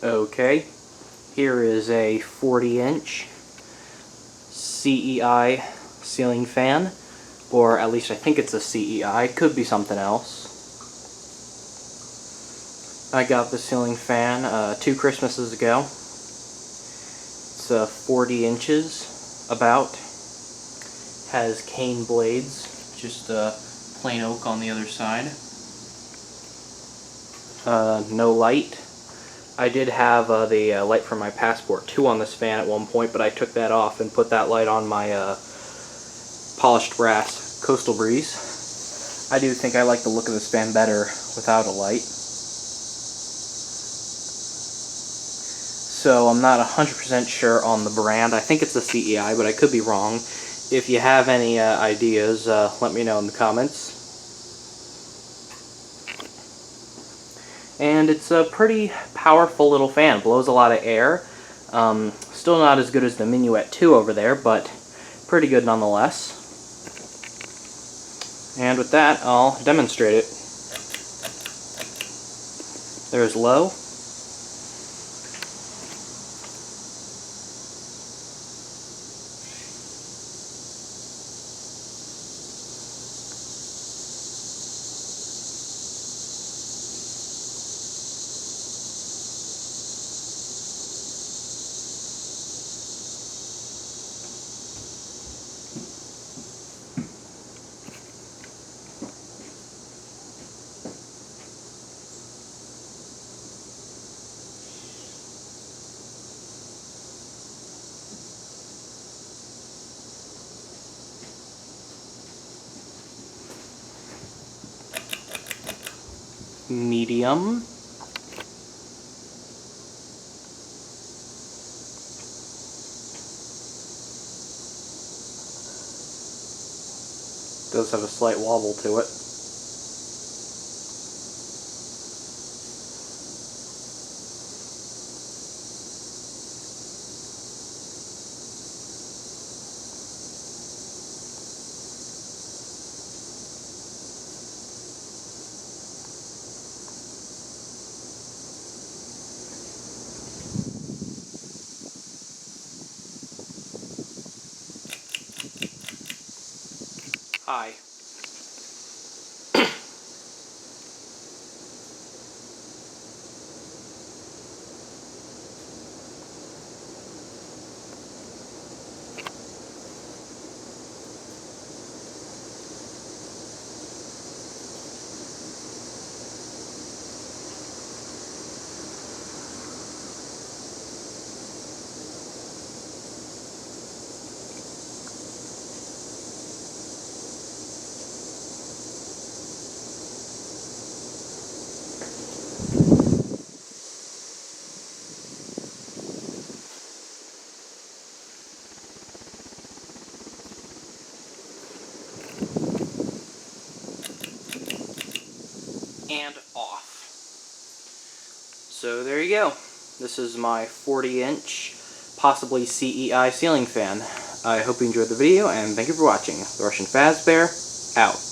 Okay, here is a 40-inch CEI ceiling fan, or at least I think it's a CEI, could be something else. I got the ceiling fan 2 Christmases ago. It's 40 inches about, has cane blades, just plain oak on the other side. No light. I did have the light from my Passport 2 on this fan at one point, but I took that off and put that light on my polished brass Coastal Breeze. I do think I like the look of this fan better without a light. So I'm not 100% sure on the brand. I think it's a CEI, but I could be wrong. If you have any ideas, let me know in the comments. And it's a pretty powerful little fan. It blows a lot of air. Still not as good as the Minuet 2 over there, but pretty good nonetheless. And with that, I'll demonstrate it. There's low. Medium. Does have a slight wobble to it. High. And off. So there you go. This is my 40-inch, possibly CEI ceiling fan. I hope you enjoyed the video, and thank you for watching. The Russian Fazbear, out.